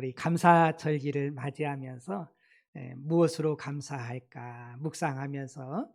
우리 감사절기를 맞이하면서 무엇으로 감사할까 묵상하면서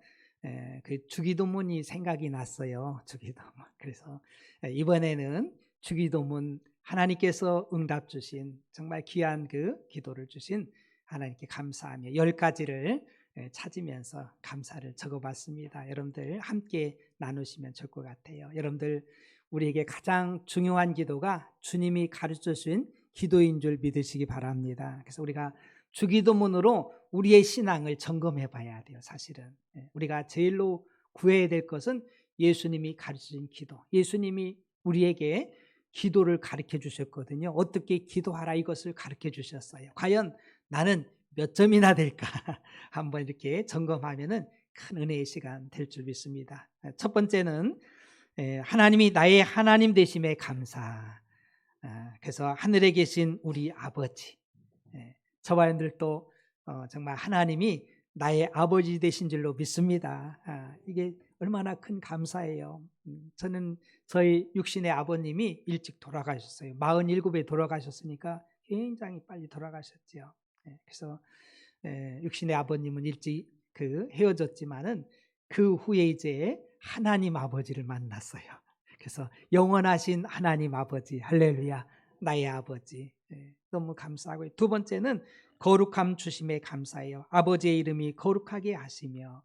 그 주기도문이 생각이 났어요. 주기도문. 그래서 이번에는 주기도문 하나님께서 응답 주신 정말 귀한 그 기도를 주신 하나님께 감사하며 10가지를 찾으면서 감사를 적어봤습니다. 여러분들 함께 나누시면 좋을 것 같아요. 여러분들 우리에게 가장 중요한 기도가 주님이 가르쳐 주신 기도인 줄 믿으시기 바랍니다. 그래서 우리가 주기도문으로 우리의 신앙을 점검해 봐야 돼요. 사실은 우리가 제일로 구해야 될 것은 예수님이 가르치신 기도. 예수님이 우리에게 기도를 가르쳐 주셨거든요. 어떻게 기도하라 이것을 가르쳐 주셨어요. 과연 나는 몇 점이나 될까 한번 이렇게 점검하면은 큰 은혜의 시간 될 줄 믿습니다. 첫 번째는 하나님이 나의 하나님 되심에 감사. 그래서 하늘에 계신 우리 아버지, 저와 여러분들도 정말 하나님이 나의 아버지 되신 줄로 믿습니다. 이게 얼마나 큰 감사예요. 저는 저희 육신의 아버님이 일찍 돌아가셨어요. 47에 돌아가셨으니까 굉장히 빨리 돌아가셨죠. 그래서 육신의 아버님은 일찍 헤어졌지만은 그 후에 이제 하나님 아버지를 만났어요. 그래서 영원하신 하나님 아버지, 할렐루야, 나의 아버지. 너무 감사하고, 두 번째는 거룩함 주심에 감사해요. 아버지의 이름이 거룩하게 하시며,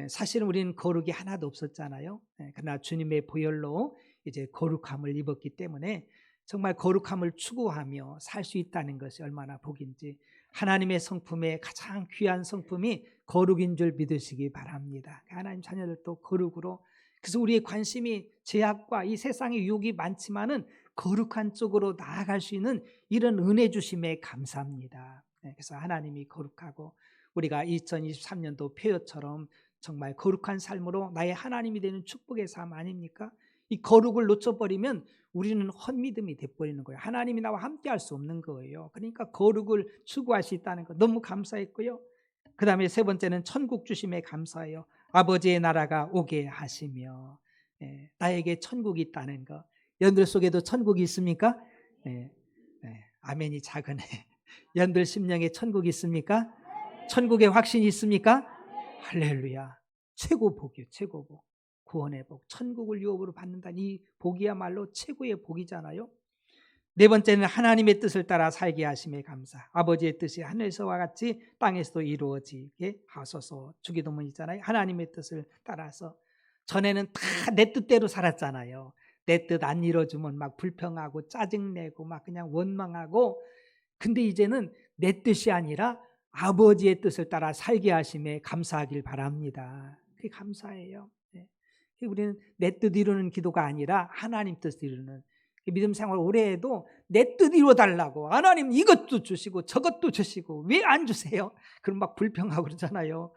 사실은 우리는 거룩이 하나도 없었잖아요. 그러나 주님의 보혈로 이제 거룩함을 입었기 때문에 정말 거룩함을 추구하며 살 수 있다는 것이 얼마나 복인지, 하나님의 성품의 가장 귀한 성품이 거룩인 줄 믿으시기 바랍니다. 하나님 자녀들도 거룩으로, 그래서 우리의 관심이 죄악과 이 세상의 유혹이 많지만은 거룩한 쪽으로 나아갈 수 있는 이런 은혜 주심에 감사합니다. 그래서 하나님이 거룩하고 우리가 2023년도 표어처럼 정말 거룩한 삶으로 나의 하나님이 되는 축복의 삶 아닙니까? 이 거룩을 놓쳐버리면 우리는 헛믿음이 돼버리는 거예요. 하나님이 나와 함께 할 수 없는 거예요. 그러니까 거룩을 추구할 수 있다는 거 너무 감사했고요. 그 다음에 세 번째는 천국 주심에 감사해요. 아버지의 나라가 오게 하시며, 나에게 천국이 있다는 거. 여러분들 속에도 천국이 있습니까? 아멘이 작으네. 여러분들 심령에 천국이 있습니까? 천국의 확신이 있습니까? 할렐루야. 최고 복이요, 최고 복. 구원의 복, 천국을 유업으로 받는다는 이 복이야말로 최고의 복이잖아요. 네 번째는 하나님의 뜻을 따라 살게 하심에 감사. 아버지의 뜻이 하늘에서와 같이 땅에서도 이루어지게 하소서. 주기도문 있잖아요. 하나님의 뜻을 따라서. 전에는 다 내 뜻대로 살았잖아요. 내 뜻 안 이루어주면 막 불평하고 짜증내고 막 그냥 원망하고, 근데 이제는 내 뜻이 아니라 아버지의 뜻을 따라 살게 하심에 감사하길 바랍니다. 그게 감사해요. 우리는 내 뜻 이루는 기도가 아니라 하나님 뜻 이루는, 믿음 생활 오래 해도 내 뜻 이루어달라고, 하나님 이것도 주시고 저것도 주시고 왜 안 주세요? 그럼 막 불평하고 그러잖아요.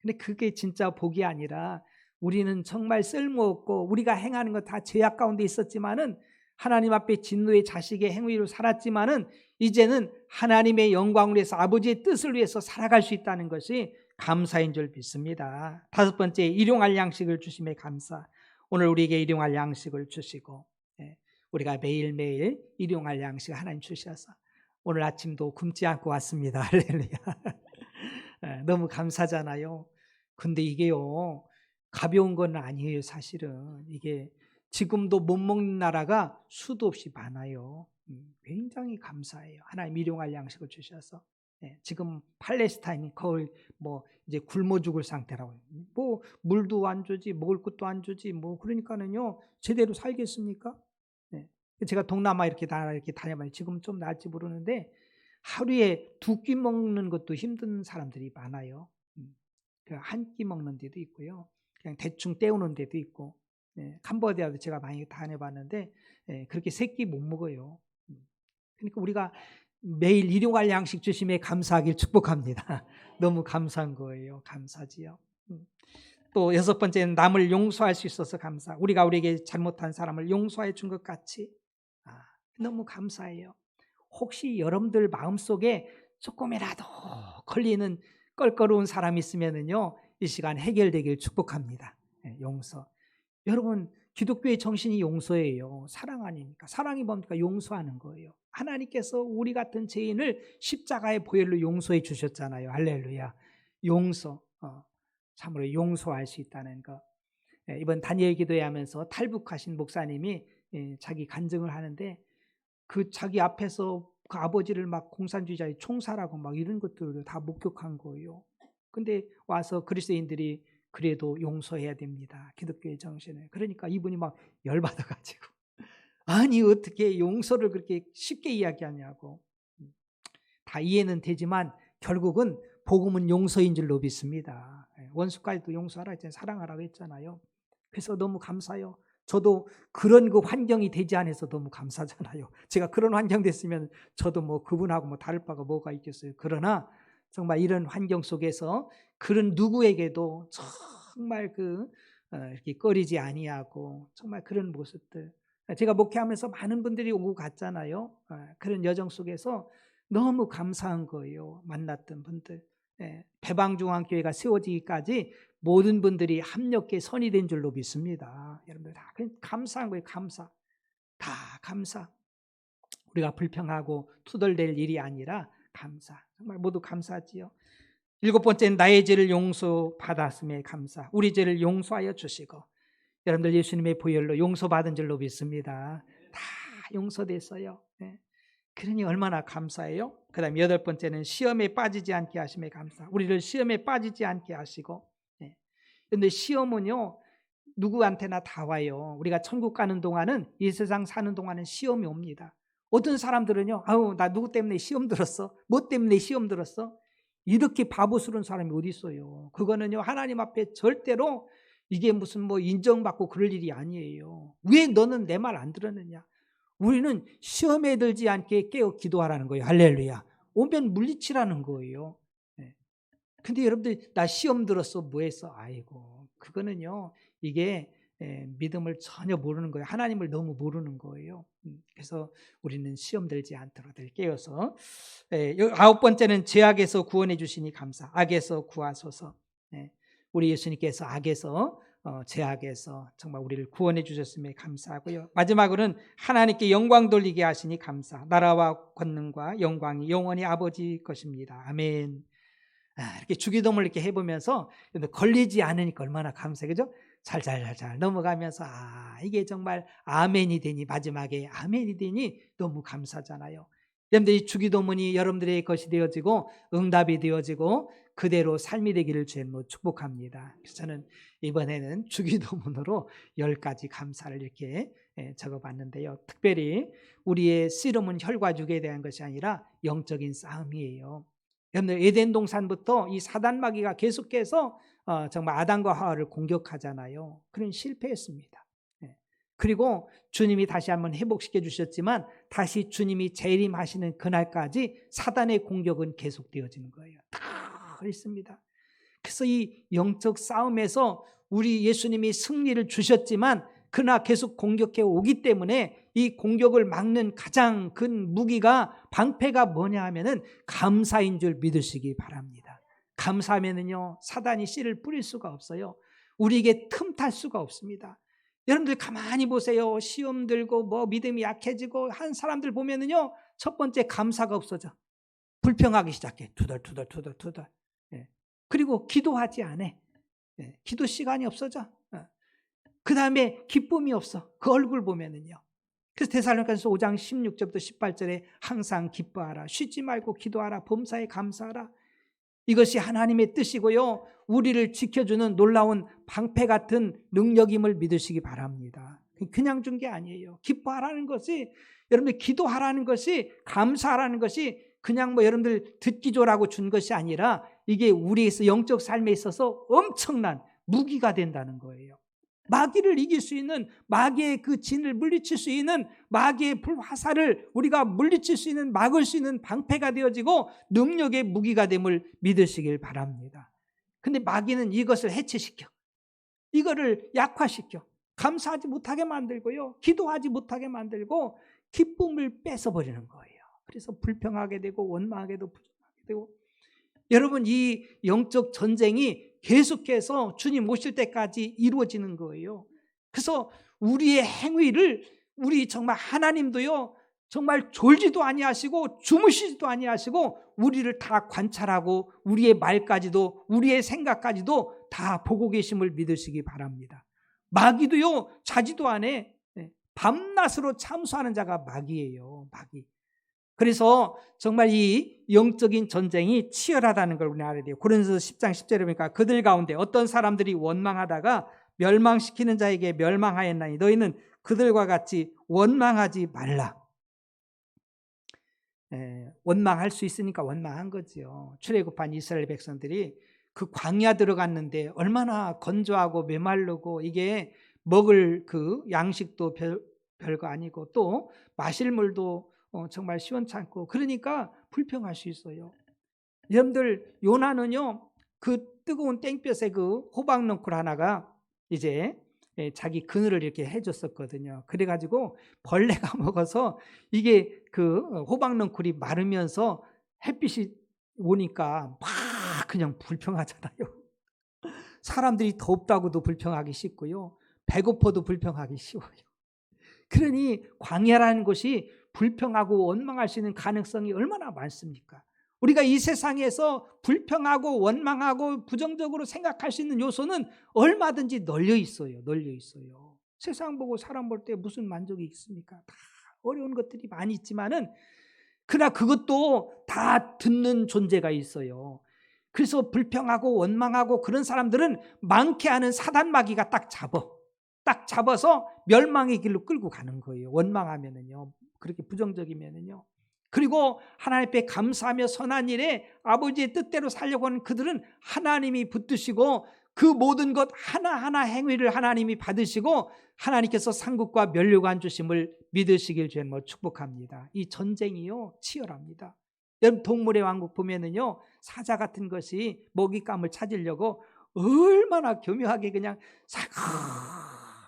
근데 그게 진짜 복이 아니라, 우리는 정말 쓸모없고 우리가 행하는 거 다 죄악 가운데 있었지만은, 하나님 앞에 진노의 자식의 행위로 살았지만은 이제는 하나님의 영광을 위해서 아버지의 뜻을 위해서 살아갈 수 있다는 것이 감사인 줄 믿습니다. 다섯 번째, 일용할 양식을 주심에 감사. 오늘 우리에게 일용할 양식을 주시고, 우리가 매일매일 일용할 양식 하나님 주셔서 오늘 아침도 굶지 않고 왔습니다. 할렐루야. 너무 감사잖아요. 근데 이게요, 가벼운 건 아니에요. 사실은 이게 지금도 못 먹는 나라가 수도 없이 많아요. 굉장히 감사해요. 하나님 일용할 양식을 주셔서. 지금 팔레스타인이 거의 이제 굶어 죽을 상태라고요. 물도 안 주지, 먹을 것도 안 주지, 그러니까는요, 제대로 살겠습니까? 제가 동남아 이렇게 다녀봐요. 지금 좀 나을지 모르는데 하루에 2끼 먹는 것도 힘든 사람들이 많아요. 한 끼 먹는 데도 있고요. 그냥 대충 때우는 데도 있고. 캄보디아도 제가 많이 다녀봤는데 그렇게 3끼 못 먹어요. 그러니까 우리가 매일 일용할 양식 주심에 감사하길 축복합니다. 너무 감사한 거예요. 감사지요. 또 여섯 번째는 남을 용서할 수 있어서 감사. 우리가 우리에게 잘못한 사람을 용서해 준 것 같이 너무 감사해요. 혹시 여러분들 마음속에 조금이라도 걸리는 껄끄러운 사람이 있으면은요, 이 시간 해결되길 축복합니다. 용서. 여러분 기독교의 정신이 용서예요. 사랑 아닙니까? 사랑이 뭡니까? 용서하는 거예요. 하나님께서 우리 같은 죄인을 십자가의 보혈로 용서해 주셨잖아요. 할렐루야. 용서. 참으로 용서할 수 있다는 거. 이번 다니엘 기도회 하면서 탈북하신 목사님이 자기 간증을 하는데 그 자기 앞에서 그 아버지를 막 공산주의자의 총살하고 막 이런 것들을 다 목격한 거예요. 근데 와서 그리스도인들이 그래도 용서해야 됩니다. 기독교의 정신을. 그러니까 이분이 막 열받아가지고 아니 어떻게 용서를 그렇게 쉽게 이야기하냐고. 다 이해는 되지만 결국은 복음은 용서인 줄로 믿습니다. 원수까지도 용서하라 했잖아요. 사랑하라고 했잖아요. 그래서 너무 감사해요. 저도 그런 그 환경이 되지 않아서 너무 감사하잖아요. 제가 그런 환경 됐으면 저도 뭐 그분하고 뭐 다를 바가 뭐가 있겠어요. 그러나 정말 이런 환경 속에서 그런 누구에게도 정말 이렇게 꺼리지 아니하고 정말 그런 모습들. 제가 목회하면서 많은 분들이 오고 갔잖아요. 그런 여정 속에서 너무 감사한 거예요. 만났던 분들. 배방중앙교회가 세워지기까지 모든 분들이 합력해 선이 된 줄로 믿습니다. 여러분들 다 감사한 거예요. 감사. 다 감사. 우리가 불평하고 투덜댈 일이 아니라 감사. 정말 모두 감사하지요. 7번째는 나의 죄를 용서받았음에 감사. 우리 죄를 용서하여 주시고 여러분들 예수님의 보혈로 용서받은 줄로 믿습니다. 다 용서됐어요. 그러니 얼마나 감사해요. 그 다음에 8번째는 시험에 빠지지 않게 하심에 감사. 우리를 시험에 빠지지 않게 하시고. 그런데 시험은요 누구한테나 다 와요. 우리가 천국 가는 동안은, 이 세상 사는 동안은 시험이 옵니다. 어떤 사람들은요, 아우 나 누구 때문에 시험 들었어? 뭐 때문에 시험 들었어? 이렇게 바보스러운 사람이 어디 있어요. 그거는요 하나님 앞에 절대로 이게 무슨 뭐 인정받고 그럴 일이 아니에요. 왜 너는 내 말 안 들었느냐? 우리는 시험에 들지 않게 깨어 기도하라는 거예요. 할렐루야. 오면 물리치라는 거예요. 근데 여러분들 나 시험 들었어 뭐 했어? 아이고 그거는요 이게 믿음을 전혀 모르는 거예요. 하나님을 너무 모르는 거예요. 그래서 우리는 시험 들지 않도록 깨어서. 9번째는 죄악에서 구원해 주시니 감사. 악에서 구하소서. 우리 예수님께서 악에서 죄악에서 정말 우리를 구원해 주셨음에 감사하고요. 마지막으로는 하나님께 영광 돌리게 하시니 감사. 나라와 권능과 영광이 영원히 아버지 것입니다. 아멘. 이렇게 주기도문을 이렇게 해보면서 걸리지 않으니까 얼마나 감사해, 그죠? 잘 넘어가면서 이게 정말 아멘이 되니, 마지막에 아멘이 되니 너무 감사잖아요. 여러분들 이 주기도문이 여러분들의 것이 되어지고 응답이 되어지고 그대로 삶이 되기를 주님으로 축복합니다. 그래서 저는 이번에는 주기도문으로 10가지 감사를 이렇게 적어봤는데요. 특별히 우리의 씨름은 혈과 육에 대한 것이 아니라 영적인 싸움이에요. 여러분들 에덴 동산부터 이 사단 마귀가 계속해서 정말 아담과 하와를 공격하잖아요. 그런 실패했습니다. 그리고 주님이 다시 한번 회복시켜 주셨지만 다시 주님이 재림하시는 그날까지 사단의 공격은 계속되어지는 거예요. 다 있습니다. 그래서 이 영적 싸움에서 우리 예수님이 승리를 주셨지만 그러나 계속 공격해 오기 때문에 이 공격을 막는 가장 큰 무기가, 방패가 뭐냐 하면은 감사인 줄 믿으시기 바랍니다. 감사하면은요 사단이 씨를 뿌릴 수가 없어요. 우리에게 틈탈 수가 없습니다. 여러분들 가만히 보세요. 시험 들고 뭐 믿음이 약해지고 한 사람들 보면은요 첫 번째 감사가 없어져. 불평하기 시작해. 투덜. 그리고 기도하지 않아. 기도 시간이 없어져. 그 다음에 기쁨이 없어. 그 얼굴 보면은요. 그래서 데살로니가서 5장 16절부터 18절에 항상 기뻐하라. 쉬지 말고 기도하라. 범사에 감사하라. 이것이 하나님의 뜻이고요. 우리를 지켜주는 놀라운 방패 같은 능력임을 믿으시기 바랍니다. 그냥 준 게 아니에요. 기뻐하라는 것이, 여러분들 기도하라는 것이, 감사하라는 것이 그냥 뭐 여러분들 듣기조라고 준 것이 아니라 이게 우리의 영적 삶에 있어서 엄청난 무기가 된다는 거예요. 마귀를 이길 수 있는, 마귀의 그 진을 물리칠 수 있는, 마귀의 불화살을 우리가 물리칠 수 있는, 막을 수 있는 방패가 되어지고 능력의 무기가 됨을 믿으시길 바랍니다. 근데 마귀는 이것을 해체시켜, 이거를 약화시켜 감사하지 못하게 만들고요, 기도하지 못하게 만들고 기쁨을 뺏어버리는 거예요. 그래서 불평하게 되고 원망하게도 부정하게 되고. 여러분 이 영적 전쟁이 계속해서 주님 오실 때까지 이루어지는 거예요. 그래서 우리의 행위를 우리 정말 하나님도요, 정말 졸지도 아니하시고 주무시지도 아니하시고 우리를 다 관찰하고 우리의 말까지도 우리의 생각까지도 다 보고 계심을 믿으시기 바랍니다. 마귀도요, 자지도 않아. 밤낮으로 참수하는 자가 마귀예요. 마귀. 그래서 정말 이 영적인 전쟁이 치열하다는 걸 우리는 알아야 돼요. 고린도서 10장 10절에 보니까 그들 가운데 어떤 사람들이 원망하다가 멸망시키는 자에게 멸망하였나니 너희는 그들과 같이 원망하지 말라. 원망할 수 있으니까 원망한 거죠. 출애굽한 이스라엘 백성들이 그 광야 들어갔는데 얼마나 건조하고 메마르고 이게 먹을 그 양식도 별거 아니고 또 마실 물도 정말 시원찮고 그러니까 불평할 수 있어요. 여러분들 요나는요, 그 뜨거운 땡볕에 그 호박넝쿨 하나가 이제 자기 그늘을 이렇게 해줬었거든요. 그래가지고 벌레가 먹어서 이게 그 호박넝쿨이 마르면서 햇빛이 오니까 막 그냥 불평하잖아요. 사람들이 덥다고도 불평하기 쉽고요, 배고파도 불평하기 쉬워요. 그러니 광야라는 곳이 불평하고 원망할 수 있는 가능성이 얼마나 많습니까? 우리가 이 세상에서 불평하고 원망하고 부정적으로 생각할 수 있는 요소는 얼마든지 널려 있어요. 널려 있어요. 세상 보고 사람 볼 때 무슨 만족이 있습니까? 다 어려운 것들이 많이 있지만은 그러나 그것도 다 듣는 존재가 있어요. 그래서 불평하고 원망하고 그런 사람들은 많게 하는 사단 마귀가 딱 잡아서 멸망의 길로 끌고 가는 거예요. 원망하면은요, 그렇게 부정적이면은요. 그리고 하나님 앞에 감사하며 선한 일에 아버지의 뜻대로 살려고 하는 그들은 하나님이 붙드시고 그 모든 것 하나하나 행위를 하나님이 받으시고 하나님께서 상급과 면류관 주심을 믿으시길 주님 축복합니다. 이 전쟁이요, 치열합니다. 여러분 동물의 왕국 보면은요, 사자 같은 것이 먹잇감을 찾으려고 얼마나 교묘하게 그냥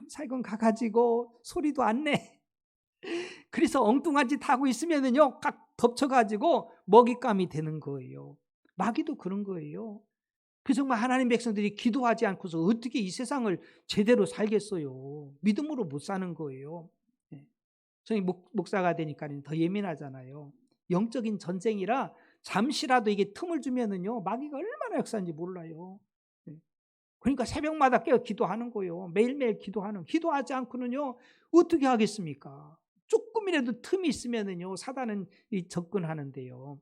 살금 가가지고 소리도 안 내. 그래서 엉뚱한 짓 하고 있으면은요, 깍 덮쳐가지고 먹잇감이 되는 거예요. 마귀도 그런 거예요. 그 정말 하나님 백성들이 기도하지 않고서 어떻게 이 세상을 제대로 살겠어요? 믿음으로 못 사는 거예요. 저희 목사가 되니까 더 예민하잖아요. 영적인 전쟁이라 잠시라도 이게 틈을 주면은요, 마귀가 얼마나 역사인지 몰라요. 그러니까 새벽마다 깨어 기도하는 거예요. 매일매일 기도하지 않고는요, 어떻게 하겠습니까? 조금이라도 틈이 있으면은요, 사단은 접근하는데요.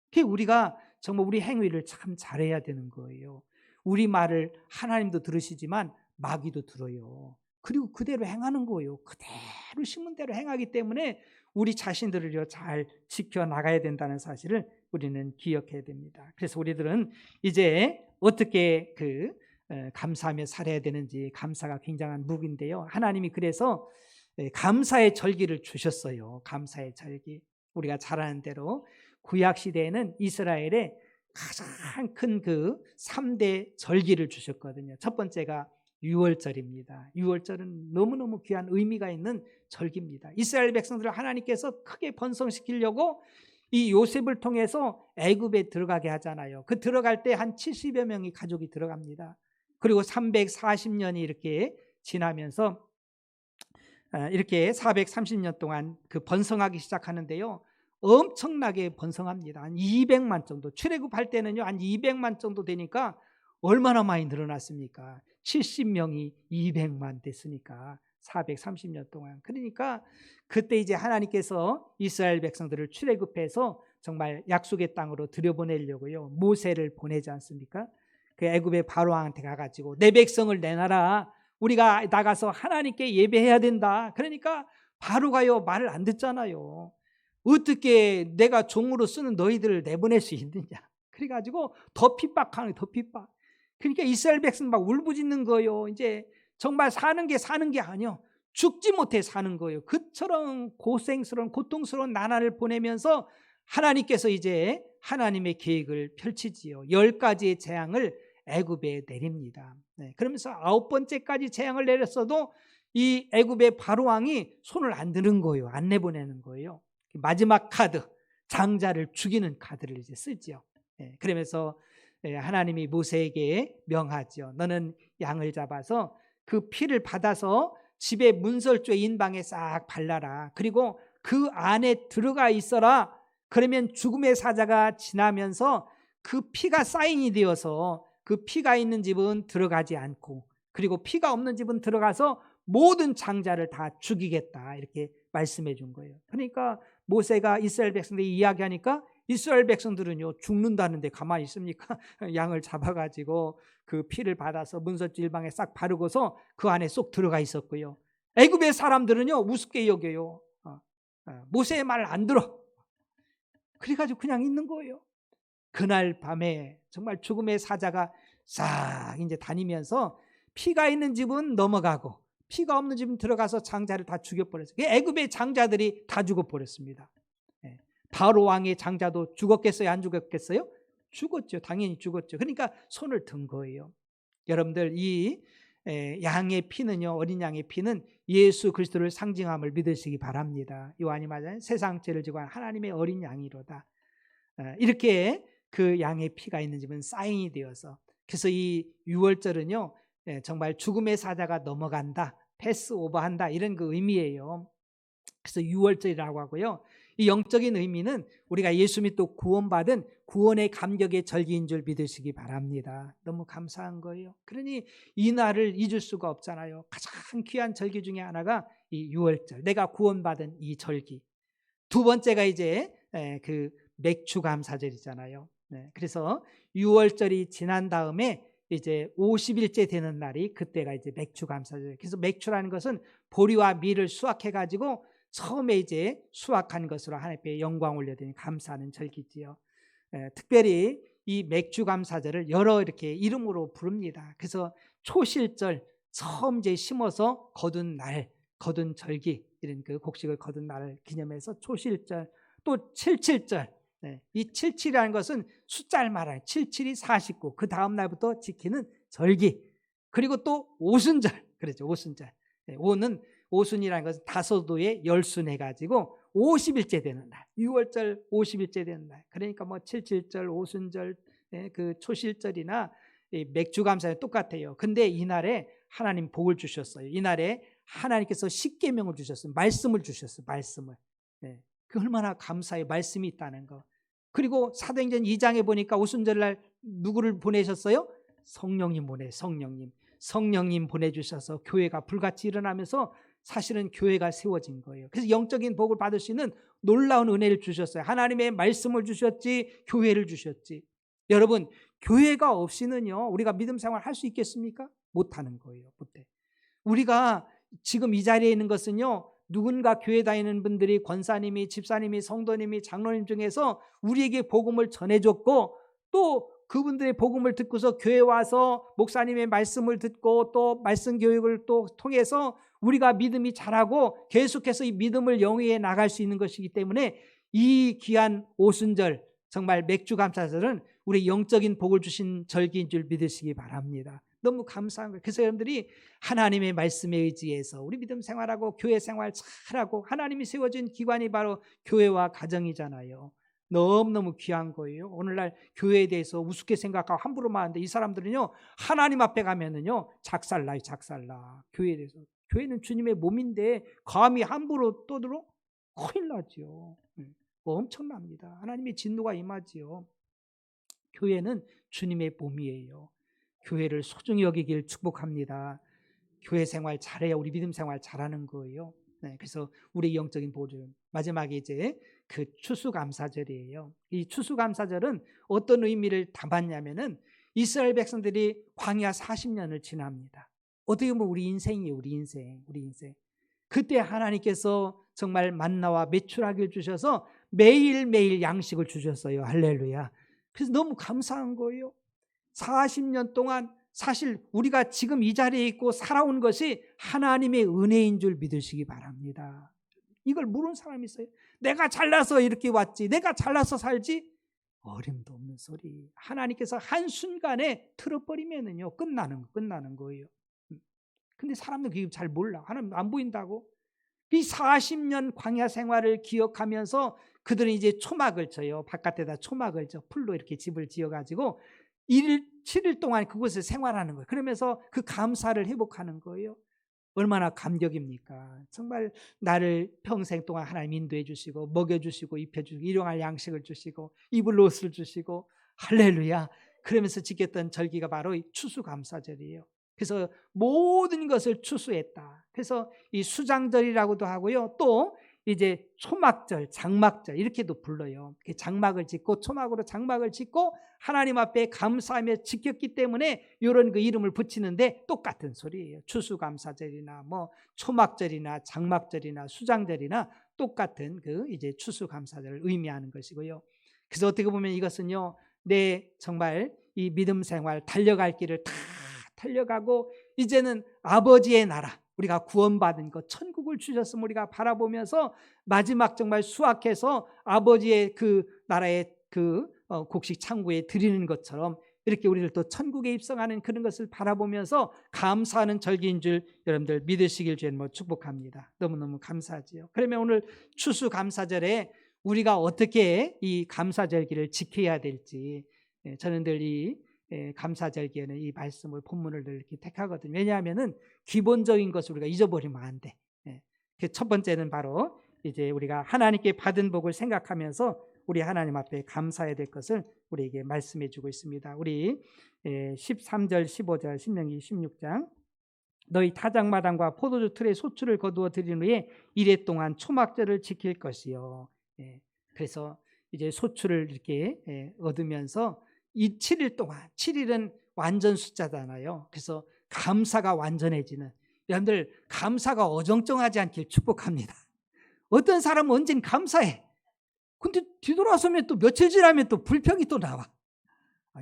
그게 우리가 정말 우리 행위를 참 잘해야 되는 거예요. 우리 말을 하나님도 들으시지만 마귀도 들어요. 그리고 그대로 행하는 거예요. 그대로 심은 대로 행하기 때문에 우리 자신들을 잘 지켜나가야 된다는 사실을 우리는 기억해야 됩니다. 그래서 우리들은 이제 어떻게 감사하며 살아야 되는지, 감사가 굉장한 무기인데요. 하나님이 그래서 감사의 절기를 주셨어요. 감사의 절기. 우리가 잘 아는 대로 구약 시대에는 이스라엘에 가장 큰 그 3대 절기를 주셨거든요. 첫 번째가 유월절입니다. 유월절은 너무너무 귀한 의미가 있는 절기입니다. 이스라엘 백성들을 하나님께서 크게 번성시키려고 이 요셉을 통해서 애굽에 들어가게 하잖아요. 그 들어갈 때 한 70여 명이 가족이 들어갑니다. 그리고 340년이 이렇게 지나면서 이렇게 430년 동안 그 번성하기 시작하는데요, 엄청나게 번성합니다. 한 200만 정도. 출애굽할 때는요, 한 200만 정도 되니까 얼마나 많이 늘어났습니까? 70명이 200만 됐으니까 430년 동안. 그러니까 그때 이제 하나님께서 이스라엘 백성들을 출애굽해서 정말 약속의 땅으로 들여보내려고요, 모세를 보내지 않습니까? 그 애굽의 바로왕한테 가가지고 내 백성을 내놔라. 우리가 나가서 하나님께 예배해야 된다. 그러니까 바로가요, 말을 안 듣잖아요. 어떻게 내가 종으로 쓰는 너희들을 내보낼 수 있느냐. 그래가지고 더 핍박하는, 더 핍박. 그러니까 이스라엘 백성 막 울부짖는 거예요. 이제 정말 사는 게 아니요, 죽지 못해 사는 거예요. 그처럼 고생스러운, 고통스러운 나날을 보내면서 하나님께서 이제 하나님의 계획을 펼치지요. 10가지의 재앙을 애굽에 내립니다. 그러면서 9번째까지 재앙을 내렸어도 이 애굽의 바로왕이 손을 안 드는 거예요. 안 내보내는 거예요. 마지막 카드, 장자를 죽이는 카드를 이제 쓰죠. 그러면서 하나님이 모세에게 명하죠. 너는 양을 잡아서 그 피를 받아서 집에 문설주에 인방에 싹 발라라. 그리고 그 안에 들어가 있어라. 그러면 죽음의 사자가 지나면서 그 피가 사인이 되어서 그 피가 있는 집은 들어가지 않고, 그리고 피가 없는 집은 들어가서 모든 장자를 다 죽이겠다, 이렇게 말씀해 준 거예요. 그러니까 모세가 이스라엘 백성들이 이야기하니까 이스라엘 백성들은요, 죽는다는데 가만히 있습니까? 양을 잡아가지고 그 피를 받아서 문설주 일방에 싹 바르고서 그 안에 쏙 들어가 있었고요. 애굽의 사람들은요, 우습게 여겨요. 모세의 말 안 들어. 그래가지고 그냥 있는 거예요. 그날 밤에 정말 죽음의 사자가 싹 이제 다니면서 피가 있는 집은 넘어가고 피가 없는 집은 들어가서 장자를 다 죽여버렸어요. 애굽의 장자들이 다 죽어버렸습니다. 바로 왕의 장자도 죽었겠어요? 안 죽었겠어요? 죽었죠. 당연히 죽었죠. 그러니까 손을 든 거예요. 여러분들, 이 양의 피는요, 어린 양의 피는 예수 그리스도를 상징함을 믿으시기 바랍니다. 요한이 말하는 세상 죄를 지고 하나님의 어린 양이로다. 이렇게 그 양의 피가 있는 집은 사인이 되어서, 그래서 이 유월절은요, 정말 죽음의 사자가 넘어간다, 패스오버한다, 이런 그 의미예요. 그래서 유월절이라고 하고요. 이 영적인 의미는 우리가 예수 믿고 구원받은 구원의 감격의 절기인 줄 믿으시기 바랍니다. 너무 감사한 거예요. 그러니 이 날을 잊을 수가 없잖아요. 가장 귀한 절기 중에 하나가 이 유월절, 내가 구원받은 이 절기. 두 번째가 이제 그 맥추감사절이잖아요. 그래서 유월절이 지난 다음에 이제 50일째 되는 날이 그때가 이제 맥추감사절. 그래서 맥추라는 것은 보리와 밀을 수확해 가지고 처음에 이제 수확한 것으로 하나님께 영광 올려드리는 감사하는 절기지요. 특별히 이 맥추감사절을 여러 이렇게 이름으로 부릅니다. 그래서 초실절, 처음 이제 심어서 거둔 날, 거둔 절기, 이런 그 곡식을 거둔 날을 기념해서 초실절, 또 칠칠절. 이 77이라는 것은 숫자를 말하는 77이 49, 그 다음 날부터 지키는 절기. 그리고 또 오순절, 그렇죠, 오순절. 오는 오순이라는 것은 다소도에 열순 해가지고 50일째 되는 날, 6월절 50일째 되는 날. 그러니까 뭐 77절, 오순절, 그 초실절이나 맥주감사에 똑같아요. 근데 이날에 하나님 복을 주셨어요. 이날에 하나님께서 십계명을 주셨어요. 말씀을 주셨어요. 말씀을. 그 얼마나 감사해요. 말씀이 있다는 거. 그리고 사도행전 2장에 보니까 오순절날 누구를 보내셨어요? 성령님 성령님. 성령님 보내주셔서 교회가 불같이 일어나면서 사실은 교회가 세워진 거예요. 그래서 영적인 복을 받을 수 있는 놀라운 은혜를 주셨어요. 하나님의 말씀을 주셨지, 교회를 주셨지. 여러분, 교회가 없이는요, 우리가 믿음 생활 할 수 있겠습니까? 못하는 거예요. 못해. 우리가 지금 이 자리에 있는 것은요, 누군가 교회 다니는 분들이, 권사님이, 집사님이, 성도님이, 장로님 중에서 우리에게 복음을 전해줬고, 또 그분들의 복음을 듣고서 교회 와서 목사님의 말씀을 듣고 또 말씀 교육을 또 통해서 우리가 믿음이 자라고 계속해서 이 믿음을 영위해 나갈 수 있는 것이기 때문에 이 귀한 오순절, 정말 맥주감사절은 우리 영적인 복을 주신 절기인 줄 믿으시기 바랍니다. 너무 감사한 거예요. 그래서 여러분들이 하나님의 말씀에 의지해서 우리 믿음 생활하고 교회 생활 잘하고, 하나님이 세워진 기관이 바로 교회와 가정이잖아요. 너무너무 귀한 거예요. 오늘날 교회에 대해서 우습게 생각하고 함부로 말하는데, 이 사람들은요, 하나님 앞에 가면은요, 작살나요. 작살나. 교회에 대해서. 교회는 주님의 몸인데 감히 함부로 떠들어? 큰일 나죠. 엄청납니다. 하나님의 진노가 임하지요. 교회는 주님의 몸이에요. 교회를 소중히 여기길 축복합니다. 교회 생활 잘해야 우리 믿음 생활 잘하는 거예요. 그래서 우리 영적인 보존, 마지막에 이제 그 추수감사절이에요. 이 추수감사절은 어떤 의미를 담았냐면은 이스라엘 백성들이 광야 40년을 지납니다. 어떻게 보면 우리 인생이에요. 우리 인생. 그때 하나님께서 정말 만나와 메추라기를 주셔서 매일매일 양식을 주셨어요. 할렐루야. 그래서 너무 감사한 거예요. 40년 동안 사실 우리가 지금 이 자리에 있고 살아온 것이 하나님의 은혜인 줄 믿으시기 바랍니다. 이걸 모르는 사람이 있어요. 내가 잘나서 이렇게 왔지, 내가 잘나서 살지. 어림도 없는 소리. 하나님께서 한순간에 틀어버리면은요, 끝나는 거예요. 근데 사람들 그게 잘 몰라. 하나님 안 보인다고. 이 40년 광야 생활을 기억하면서 그들은 이제 초막을 쳐요. 바깥에다 초막을 쳐. 풀로 이렇게 집을 지어가지고 7일 동안 그곳에 생활하는 거예요. 그러면서 그 감사를 회복하는 거예요. 얼마나 감격입니까? 정말 나를 평생 동안 하나님 인도해 주시고 먹여주시고 입혀주시고 일용할 양식을 주시고 입을 옷을 주시고 할렐루야. 그러면서 지켰던 절기가 바로 이 추수감사절이에요. 그래서 모든 것을 추수했다. 그래서 이 수장절이라고도 하고요. 또 이제 초막절, 장막절 이렇게도 불러요. 장막을 짓고 초막으로 장막을 짓고 하나님 앞에 감사하며 지켰기 때문에 이런 그 이름을 붙이는데 똑같은 소리예요. 추수감사절이나 뭐 초막절이나 장막절이나 수장절이나 똑같은 그 이제 추수감사절을 의미하는 것이고요. 그래서 어떻게 보면 이것은요, 내 정말 이 믿음 생활 달려갈 길을 다 달려가고 이제는 아버지의 나라, 우리가 구원받은 것, 천국을 주셨음을 우리가 바라보면서 마지막 정말 수확해서 아버지의 그 나라의 그 곡식 창고에 드리는 것처럼 이렇게 우리를 또 천국에 입성하는 그런 것을 바라보면서 감사하는 절기인 줄 여러분들 믿으시길 주님 축복합니다. 너무너무 감사하지요. 그러면 오늘 추수감사절에 우리가 어떻게 이 감사절기를 지켜야 될지, 저는 늘 이 감사절기에는 이 말씀을 본문을 늘 이렇게 택하거든요. 왜냐하면은 기본적인 것을 우리가 잊어버리면 안 돼. 그 첫 번째는 바로 이제 우리가 하나님께 받은 복을 생각하면서 우리 하나님 앞에 감사해야 될 것을 우리에게 말씀해 주고 있습니다. 우리 13절 15절 신명기 16장 너희 타작마당과 포도주 틀에 소출을 거두어 드린 후에 이래 동안 초막절을 지킬 것이요. 그래서 이제 소출을 이렇게 얻으면서 이 7일 동안 7일은 완전 숫자잖아요. 그래서 감사가 완전해지는 여러분들 감사가 어정쩡하지 않길 축복합니다. 어떤 사람은 언젠 감사해. 근데 뒤돌아서면 또 며칠 지나면 또 불평이 또 나와.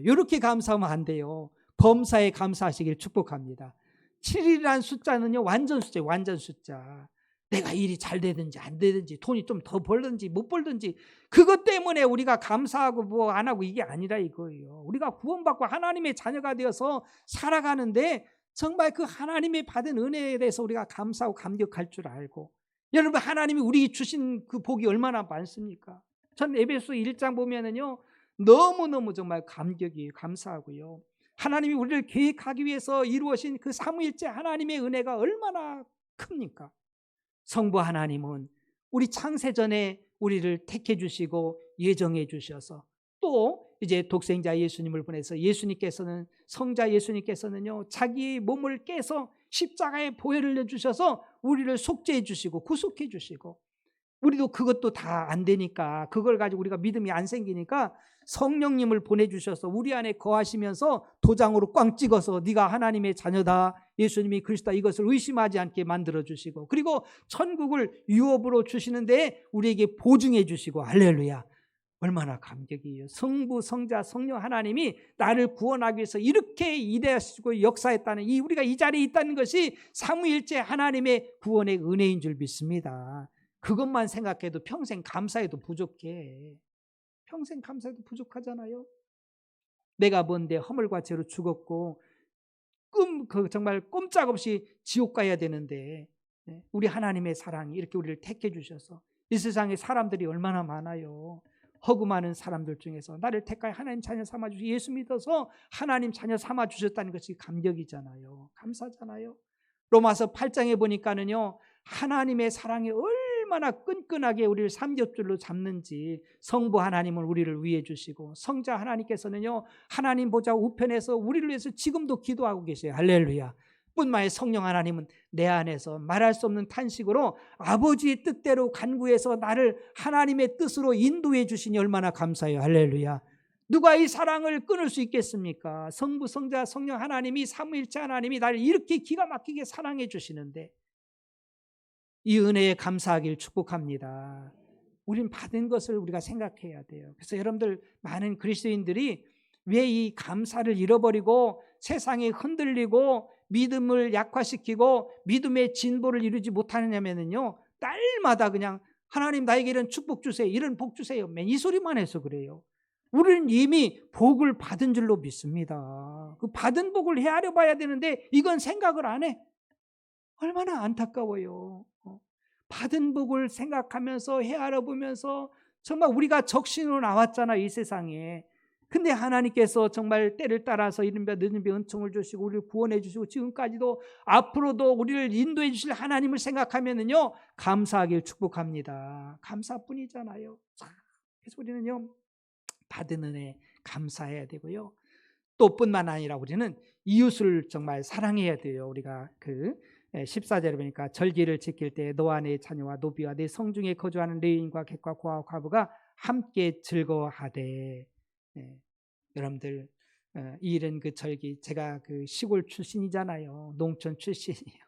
이렇게 감사하면 안 돼요. 범사에 감사하시길 축복합니다. 7이라는 숫자는요, 완전 숫자예요. 완전 숫자. 내가 일이 잘 되든지 안 되든지 돈이 좀 더 벌든지 못 벌든지 그것 때문에 우리가 감사하고 뭐 안 하고 이게 아니라 이거예요. 우리가 구원받고 하나님의 자녀가 되어서 살아가는데 정말 그 하나님의 받은 은혜에 대해서 우리가 감사하고 감격할 줄 알고, 여러분 하나님이 우리 주신 그 복이 얼마나 많습니까? 전 에베소 1장 보면은요, 너무너무 정말 감격이 감사하고요. 하나님이 우리를 계획하기 위해서 이루어진 그 삼위일체 하나님의 은혜가 얼마나 큽니까? 성부 하나님은 우리 창세전에 우리를 택해 주시고 예정해 주셔서 또 이제 독생자 예수님을 보내서 예수님께서는 성자 예수님께서는요 자기 몸을 깨서 십자가에 보혈을 내주셔서 우리를 속죄해 주시고 구속해 주시고, 우리도 그것도 다 안 되니까 그걸 가지고 우리가 믿음이 안 생기니까 성령님을 보내주셔서 우리 안에 거하시면서 도장으로 꽝 찍어서 네가 하나님의 자녀다, 예수님이 그리스도다, 이것을 의심하지 않게 만들어주시고, 그리고 천국을 유업으로 주시는데 우리에게 보증해 주시고, 할렐루야. 얼마나 감격이에요. 성부, 성자, 성령 하나님이 나를 구원하기 위해서 이렇게 이대하시고 역사했다는, 이 우리가 이 자리에 있다는 것이 삼위일체 하나님의 구원의 은혜인 줄 믿습니다. 그것만 생각해도 평생 감사해도 부족해. 평생 감사해도 부족하잖아요. 내가 뭔데 허물과 죄로 죽었고 정말 꼼짝없이 지옥 가야 되는데 우리 하나님의 사랑이 이렇게 우리를 택해 주셔서, 이 세상에 사람들이 얼마나 많아요. 허구 많은 사람들 중에서 나를 택하여 하나님 자녀 삼아 주시고 예수 믿어서 하나님 자녀 삼아 주셨다는 것이 감격이잖아요. 감사잖아요. 로마서 8장에 보니까는요, 하나님의 사랑이 얼마나 끈끈하게 우리를 삼겹줄로 잡는지, 성부 하나님은 우리를 위해 주시고 성자 하나님께서는요 하나님 보좌 우편에서 우리를 위해서 지금도 기도하고 계세요. 할렐루야. 뿐만 아니라 성령 하나님은 내 안에서 말할 수 없는 탄식으로 아버지의 뜻대로 간구해서 나를 하나님의 뜻으로 인도해 주시니 얼마나 감사해요. 할렐루야. 누가 이 사랑을 끊을 수 있겠습니까? 성부, 성자, 성령 하나님이, 삼위일체 하나님이 나를 이렇게 기가 막히게 사랑해 주시는데 이 은혜에 감사하길 축복합니다. 우린 받은 것을 우리가 생각해야 돼요. 그래서 여러분들, 많은 그리스도인들이 왜 이 감사를 잃어버리고 세상에 흔들리고 믿음을 약화시키고 믿음의 진보를 이루지 못하느냐면요, 딸마다 그냥 하나님 나에게 이런 축복 주세요, 이런 복 주세요, 맨 이 소리만 해서 그래요. 우리는 이미 복을 받은 줄로 믿습니다. 그 받은 복을 헤아려 봐야 되는데 이건 생각을 안 해. 얼마나 안타까워요. 받은 복을 생각하면서 헤아려 보면서 정말 우리가 적신으로 나왔잖아, 이 세상에. 근데 하나님께서 정말 때를 따라서 이른바 늦은 비 은총을 주시고 우리를 구원해 주시고 지금까지도 앞으로도 우리를 인도해 주실 하나님을 생각하면은요, 감사하길 축복합니다. 감사뿐이잖아요. 그래서 우리는요, 받은 은혜 감사해야 되고요. 또 뿐만 아니라 우리는 이웃을 정말 사랑해야 돼요. 우리가 그 14절에 보니까 절기를 지킬 때 너와 내 자녀와 노비와 내 성중에 거주하는 레위인과 객과 고아와 과부가 함께 즐거워하되. 여러분들, 이 일은 그 절기, 제가 그 시골 출신이잖아요. 농촌 출신이에요.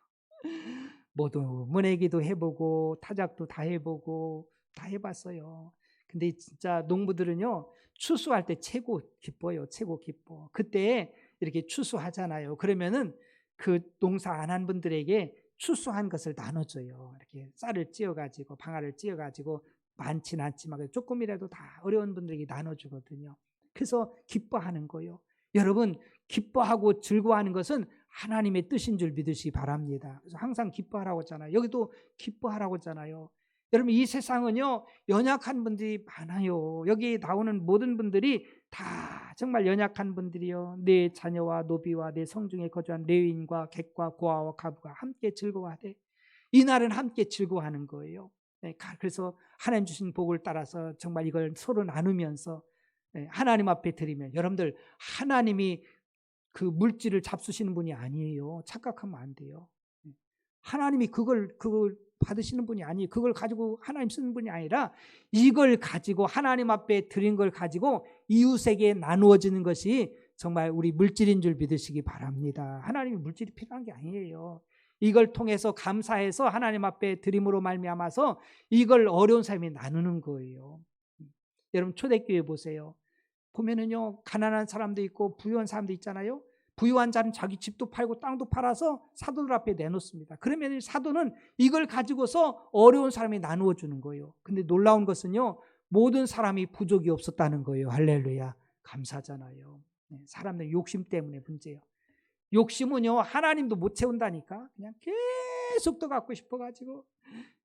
모두 문해기도 해보고 타작도 다 해보고 다 해봤어요. 근데 진짜 농부들은요, 추수할 때 최고 기뻐요. 최고 기뻐. 그때 이렇게 추수하잖아요. 그러면은 그 농사 안 한 분들에게 추수한 것을 나눠줘요. 이렇게 쌀을 찧어가지고 방아를 찧어가지고 많진 않지만 조금이라도 다 어려운 분들에게 나눠주거든요. 그래서 기뻐하는 거예요. 여러분, 기뻐하고 즐거워하는 것은 하나님의 뜻인 줄 믿으시기 바랍니다. 그래서 항상 기뻐하라고 했잖아요. 여기도 기뻐하라고 했잖아요. 여러분, 이 세상은요, 연약한 분들이 많아요. 여기 나오는 모든 분들이 다 정말 연약한 분들이요. 내 자녀와 노비와 내 성중에 거주한 레위인과 객과 고아와 과부가 함께 즐거워하되. 이날은 함께 즐거워하는 거예요. 그래서 하나님 주신 복을 따라서 정말 이걸 서로 나누면서 하나님 앞에 드리면, 여러분들, 하나님이 그 물질을 잡수시는 분이 아니에요. 착각하면 안 돼요. 하나님이 그걸 받으시는 분이 아니에요. 그걸 가지고 하나님 쓰는 분이 아니라 이걸 가지고 하나님 앞에 드린 걸 가지고 이웃에게 나누어지는 것이 정말 우리 물질인 줄 믿으시기 바랍니다. 하나님이 물질이 필요한 게 아니에요. 이걸 통해서 감사해서 하나님 앞에 드림으로 말미암아서 이걸 어려운 사람이 나누는 거예요. 여러분, 초대교회 보세요. 보면은요, 가난한 사람도 있고 부유한 사람도 있잖아요. 부유한 자는 자기 집도 팔고 땅도 팔아서 사도들 앞에 내놓습니다. 그러면 사도는 이걸 가지고서 어려운 사람이 나누어 주는 거예요. 근데 놀라운 것은요, 모든 사람이 부족이 없었다는 거예요. 할렐루야. 감사잖아요. 사람들 욕심 때문에 문제예요. 욕심은요, 하나님도 못 채운다니까. 그냥 계속 더 갖고 싶어가지고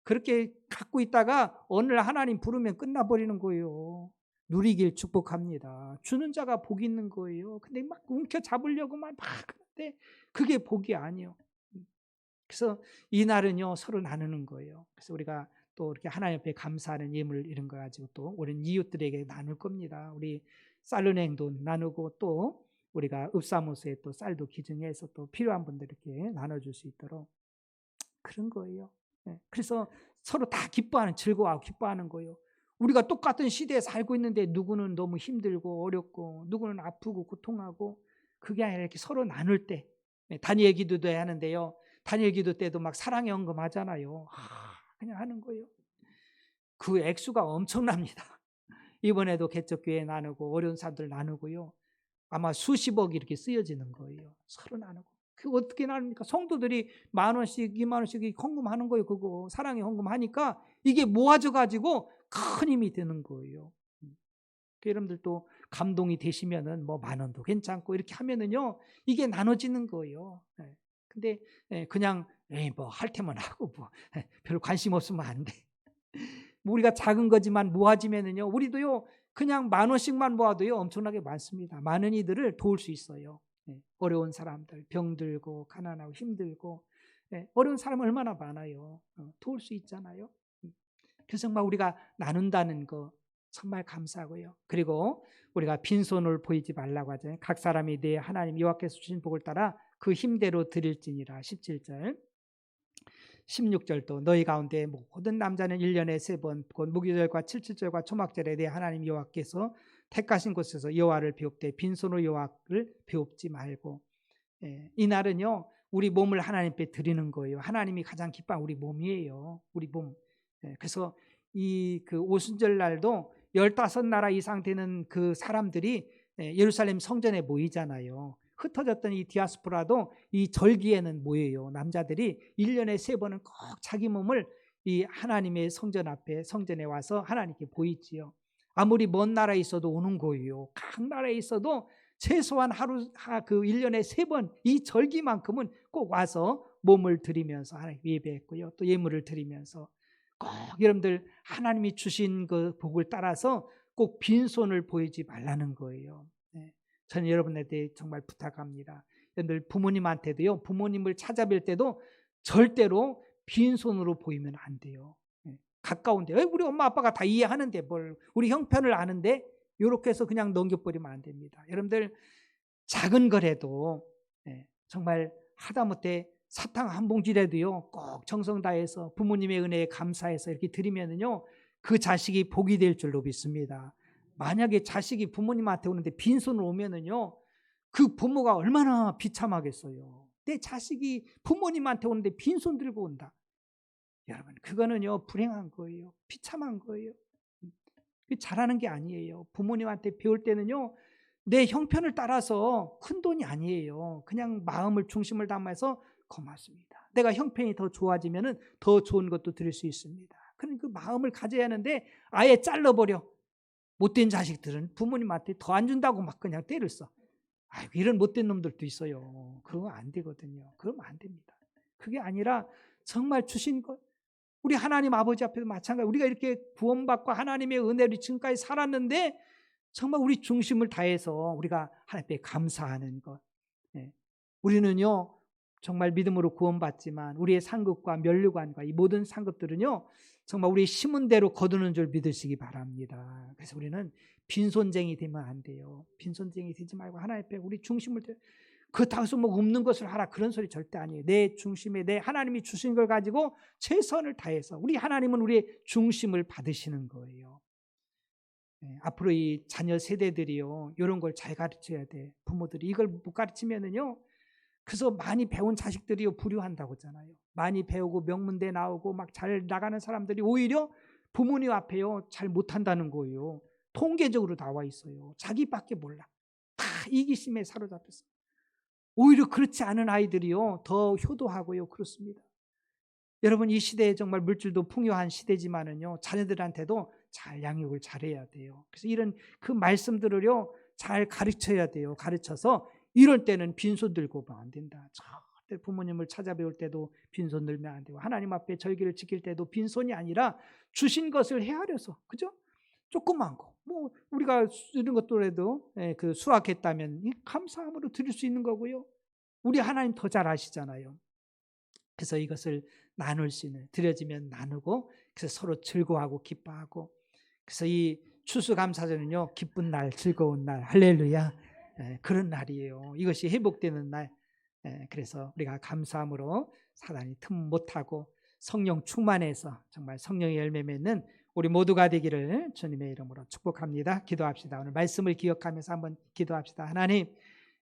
그렇게 갖고 있다가 어느 날 하나님 부르면 끝나버리는 거예요. 누리길 축복합니다. 주는 자가 복이 있는 거예요. 근데 막 움켜 잡으려고만 막 하는데 그게 복이 아니에요. 그래서 이 날은요, 서로 나누는 거예요. 그래서 우리가 또 이렇게 하나님 앞에 감사하는 예물 이런 거 가지고 또 우리는 이웃들에게 나눌 겁니다. 우리 쌀은행도 나누고 또 우리가 읍사무소에 또 쌀도 기증해서 또 필요한 분들에게 나눠줄 수 있도록 그런 거예요. 그래서 서로 다 기뻐하는, 즐거워하고 기뻐하는 거예요. 우리가 똑같은 시대에 살고 있는데 누구는 너무 힘들고 어렵고 누구는 아프고 고통하고, 그게 아니라 이렇게 서로 나눌 때, 다니엘 기도도 해야 하는데요. 다니엘 기도 때도 막 사랑의 헌금 하잖아요. 그냥 하는 거예요. 그 액수가 엄청납니다. 이번에도 개척교회 나누고 어려운 사람들 나누고요. 아마 수십억이 이렇게 쓰여지는 거예요. 서로 나누고. 그거 어떻게 나눕니까? 성도들이 10,000원씩 20,000원씩 헌금하는 거예요. 그거 사랑의 헌금하니까 이게 모아져 가지고 큰 힘이 되는 거예요. 여러분들도 감동이 되시면은 뭐 10,000원도 괜찮고 이렇게 하면은요, 이게 나눠지는 거예요. 근데 그냥 뭐 할 테면 하고 뭐 별 관심 없으면 안 돼. 우리가 작은 거지만 모아지면은요, 우리도요 그냥 10,000원씩만 모아도요 엄청나게 많습니다. 많은 이들을 도울 수 있어요. 어려운 사람들, 병들고 가난하고 힘들고 어려운 사람 얼마나 많아요. 도울 수 있잖아요. 그래서 정말 우리가 나눈다는 거 정말 감사하고요. 그리고 우리가 빈손을 보이지 말라고 하잖아요. 각 사람이 내 하나님 여호와께서 주신 복을 따라 그 힘대로 드릴지니라. 17절 16절도 너희 가운데 모든 남자는 1년에 3번 곧 무교절과 77절과 초막절에 내 하나님 여호와께서 택하신 곳에서 여호와를 배웁되 빈손으로 여호와를 배웁지 말고. 이 날은요, 우리 몸을 하나님께 드리는 거예요. 하나님이 가장 기뻐하는 우리 몸이에요. 우리 몸. 그래서 이 그 오순절 날도 15나라 이상 되는 그 사람들이 예루살렘 성전에 모이잖아요. 흩어졌던 이 디아스포라도 이 절기에는 모여요. 남자들이 1년에 3번은 꼭 자기 몸을 이 하나님의 성전 앞에 성전에 와서 하나님께 보이지요. 아무리 먼 나라에 있어도 오는 거예요. 각 나라에 있어도 최소한 그 1년에 3번 이 절기만큼은 꼭 와서 몸을 드리면서 하나님 예배했고요. 또 예물을 드리면서 꼭 여러분들 하나님이 주신 그 복을 따라서 꼭 빈손을 보이지 말라는 거예요. 저는 여러분한테 정말 부탁합니다. 여러분들 부모님한테도요, 부모님을 찾아뵐 때도 절대로 빈손으로 보이면 안 돼요. 가까운데 우리 엄마 아빠가 다 이해하는데 뭘 우리 형편을 아는데 이렇게 해서 그냥 넘겨버리면 안 됩니다. 여러분들 작은 거라도 정말 하다못해 사탕 한 봉지라도요 꼭 정성 다해서 부모님의 은혜에 감사해서 이렇게 드리면은요 그 자식이 복이 될 줄로 믿습니다. 만약에 자식이 부모님한테 오는데 빈손으로 오면은요 그 부모가 얼마나 비참하겠어요. 내 자식이 부모님한테 오는데 빈손 들고 온다. 여러분 그거는요 불행한 거예요. 비참한 거예요. 잘하는 게 아니에요. 부모님한테 배울 때는요 내 형편을 따라서 큰 돈이 아니에요. 그냥 마음을 중심을 담아서 고맙습니다. 내가 형편이 더 좋아지면은 더 좋은 것도 드릴 수 있습니다. 그런 그 마음을 가져야 하는데 아예 잘라버려. 못된 자식들은 부모님한테 더 안 준다고 막 그냥 때를 써. 이런 못된 놈들도 있어요. 그거 안 되거든요. 그러면 안 됩니다. 그게 아니라 정말 주신 것. 우리 하나님 아버지 앞에서 마찬가지. 우리가 이렇게 구원받고 하나님의 은혜로 지금까지 살았는데 정말 우리 중심을 다해서 우리가 하나님께 감사하는 것. 우리는요 정말 믿음으로 구원받지만 우리의 상급과 면류관과 이 모든 상급들은요 정말 우리 심은 대로 거두는 줄 믿으시기 바랍니다. 그래서 우리는 빈손쟁이 되면 안 돼요. 빈손쟁이 되지 말고 하나님 앞에 우리 중심을 그렇다고 해서 뭐 없는 것을 하라 그런 소리 절대 아니에요. 내 중심에 내 하나님이 주신 걸 가지고 최선을 다해서 우리 하나님은 우리의 중심을 받으시는 거예요. 앞으로 이 자녀 세대들이요 이런 걸 잘 가르쳐야 돼. 부모들이 이걸 못 가르치면은요 그래서 많이 배운 자식들이요 불효한다고 하잖아요. 많이 배우고 명문대 나오고 막 잘 나가는 사람들이 오히려 부모님 앞에요 잘 못한다는 거예요. 통계적으로 나와 있어요. 자기밖에 몰라. 다 이기심에 사로잡혔어. 오히려 그렇지 않은 아이들이요 더 효도하고요 그렇습니다. 여러분 이 시대에 정말 물질도 풍요한 시대지만은요 자녀들한테도 잘 양육을 잘해야 돼요. 그래서 이런 그 말씀들을요 잘 가르쳐야 돼요. 가르쳐서 이럴 때는 빈손 들고 안 된다. 절대 부모님을 찾아뵐 때도 빈손 들면 안 되고 하나님 앞에 절기를 지킬 때도 빈손이 아니라 주신 것을 헤아려서 그죠? 조그만 거. 뭐 우리가 이런 것들에도 그 수확했다면 감사함으로 드릴 수 있는 거고요. 우리 하나님 더 잘 아시잖아요. 그래서 이것을 나눌 수 있는 드려지면 나누고 그래서 서로 즐거워하고 기뻐하고 그래서 이 추수감사절은요 기쁜 날 즐거운 날 할렐루야 그런 날이에요. 이것이 회복되는 날. 그래서 우리가 감사함으로 사단이 틈 못하고 성령 충만해서 정말 성령의 열매 맺는 우리 모두가 되기를 주님의 이름으로 축복합니다. 기도합시다. 오늘 말씀을 기억하면서 한번 기도합시다. 하나님